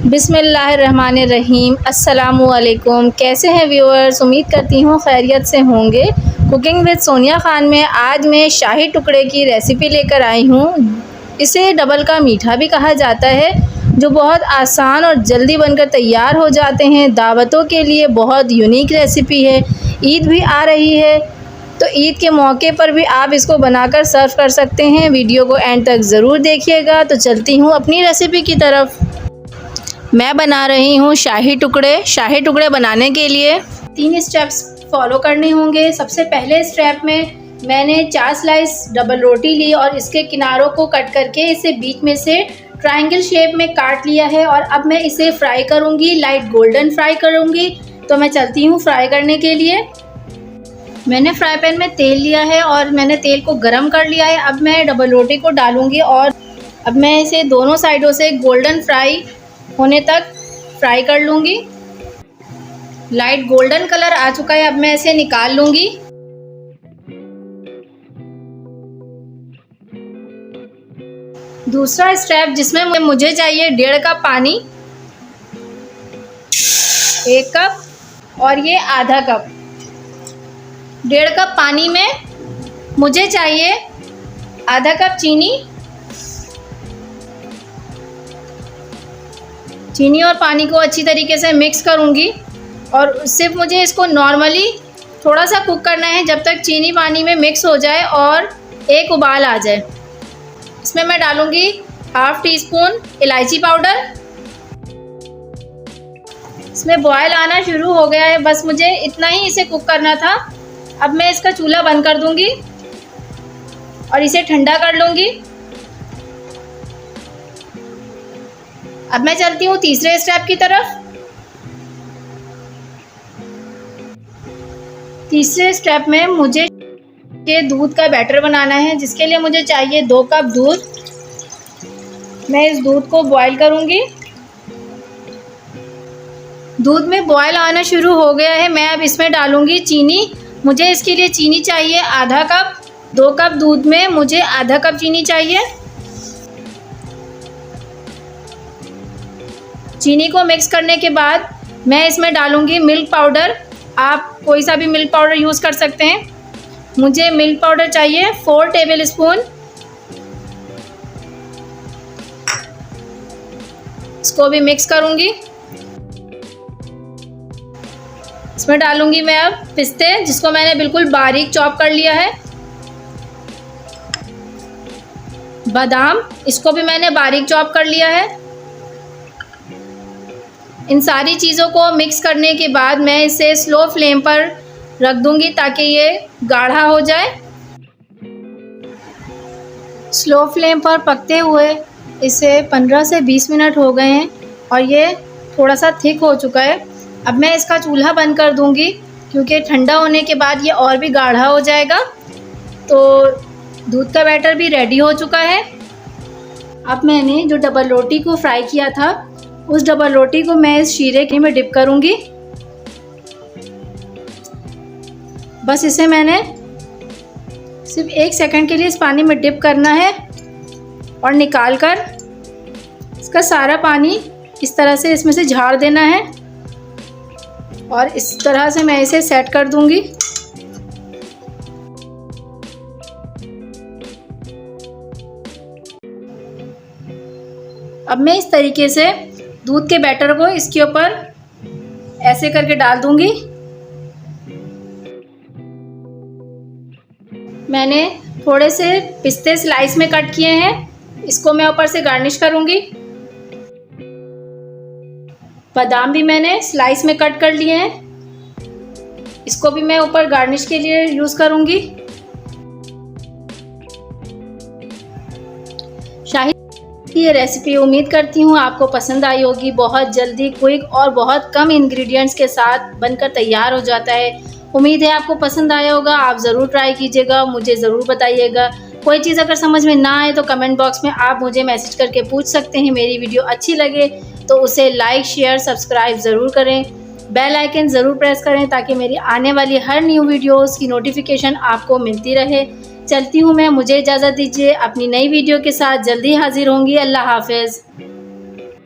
बिस्मिल्लाहिर्रहमानिर्रहीम। अस्सलामुअलैकुम। कैसे हैं व्यूअर्स? उम्मीद करती हूँ खैरियत से होंगे। कुकिंग विद सोनिया ख़ान में आज मैं शाही टुकड़े की रेसिपी लेकर आई हूँ। इसे डबल का मीठा भी कहा जाता है, जो बहुत आसान और जल्दी बनकर तैयार हो जाते हैं। दावतों के लिए बहुत यूनिक रेसिपी है। ईद भी आ रही है, तो ईद के मौके पर भी आप इसको बनाकर सर्व कर सकते हैं। वीडियो को एंड तक ज़रूर देखिएगा। तो चलती हूँ अपनी रेसिपी की तरफ। मैं बना रही हूँ शाही टुकड़े। शाही टुकड़े बनाने के लिए 3 स्टेप्स फॉलो करने होंगे। सबसे पहले स्टेप में मैंने 4 स्लाइस डबल रोटी ली और इसके किनारों को कट करके इसे बीच में से ट्रायंगल शेप में काट लिया है। और अब मैं इसे फ्राई करूँगी, लाइट गोल्डन फ्राई करूँगी। तो मैं चलती हूँ फ्राई करने के लिए। मैंने फ्राई पैन में तेल लिया है और मैंने तेल को गरम कर लिया है। अब मैं डबल रोटी को डालूँगी और अब मैं इसे दोनों साइडों से गोल्डन फ्राई होने तक फ्राई कर लूँगी। लाइट गोल्डन कलर आ चुका है, अब मैं इसे निकाल लूँगी। दूसरा स्टेप जिसमें मुझे चाहिए 1.5 कप पानी, 1 कप और ये आधा कप। 1.5 कप पानी में मुझे चाहिए आधा कप चीनी और पानी को अच्छी तरीके से मिक्स करूँगी। और सिर्फ मुझे इसको नॉर्मली थोड़ा सा कुक करना है, जब तक चीनी पानी में मिक्स हो जाए और एक उबाल आ जाए। इसमें मैं डालूँगी ½ टीस्पून इलायची पाउडर। इसमें बॉयल आना शुरू हो गया है, बस मुझे इतना ही इसे कुक करना था। अब मैं इसका चूल्हा बंद कर दूँगी और इसे ठंडा कर लूँगी। अब मैं चलती हूँ तीसरे स्टेप की तरफ। तीसरे स्टेप में मुझे के दूध का बैटर बनाना है, जिसके लिए मुझे चाहिए 2 कप दूध। मैं इस दूध को बॉईल करूँगी। दूध में बॉयल आना शुरू हो गया है। मैं अब इसमें डालूँगी चीनी। मुझे इसके लिए चीनी चाहिए आधा कप। 2 कप दूध में मुझे आधा कप चीनी चाहिए। चीनी को मिक्स करने के बाद मैं इसमें डालूँगी मिल्क पाउडर। आप कोई सा भी मिल्क पाउडर यूज़ कर सकते हैं। मुझे मिल्क पाउडर चाहिए 4 टेबल स्पून। इसको भी मिक्स करूँगी। इसमें डालूँगी मैं अब पिस्ते, जिसको मैंने बिल्कुल बारीक चॉप कर लिया है। बादाम, इसको भी मैंने बारीक चॉप कर लिया है। इन सारी चीज़ों को मिक्स करने के बाद मैं इसे स्लो फ्लेम पर रख दूंगी ताकि ये गाढ़ा हो जाए। स्लो फ्लेम पर पकते हुए इसे 15 से 20 मिनट हो गए हैं और ये थोड़ा सा थिक हो चुका है। अब मैं इसका चूल्हा बंद कर दूंगी, क्योंकि ठंडा होने के बाद ये और भी गाढ़ा हो जाएगा। तो दूध का बैटर भी रेडी हो चुका है। अब मैंने जो डबल रोटी को फ्राई किया था, उस डबल रोटी को मैं इस शीरे में डिप करूंगी। बस इसे मैंने सिर्फ 1 सेकंड के लिए इस पानी में डिप करना है और निकालकर इसका सारा पानी इस तरह से इसमें से झाड़ देना है। और इस तरह से मैं इसे सेट कर दूंगी। अब मैं इस तरीके से दूध के बैटर को इसके ऊपर ऐसे करके डाल दूंगी। मैंने थोड़े से पिस्ते स्लाइस में कट किए हैं, इसको मैं ऊपर से गार्निश करूंगी। बादाम भी मैंने स्लाइस में कट कर लिए हैं, इसको भी मैं ऊपर गार्निश के लिए यूज़ करूंगी। शाही ये रेसिपी उम्मीद करती हूँ आपको पसंद आई होगी। बहुत जल्दी, क्विक और बहुत कम इंग्रेडिएंट्स के साथ बनकर तैयार हो जाता है। उम्मीद है आपको पसंद आया होगा। आप ज़रूर ट्राई कीजिएगा, मुझे ज़रूर बताइएगा। कोई चीज़ अगर समझ में ना आए तो कमेंट बॉक्स में आप मुझे मैसेज करके पूछ सकते हैं। मेरी वीडियो अच्छी लगे तो उसे लाइक, शेयर, सब्सक्राइब ज़रूर करें। बेल आइकन ज़रूर प्रेस करें ताकि मेरी आने वाली हर न्यू वीडियोज़ की नोटिफिकेशन आपको मिलती रहे। चलती हूँ मैं, मुझे इजाज़त दीजिए। अपनी नई वीडियो के साथ जल्दी हाजिर होंगी। अल्लाह हाफ़िज़।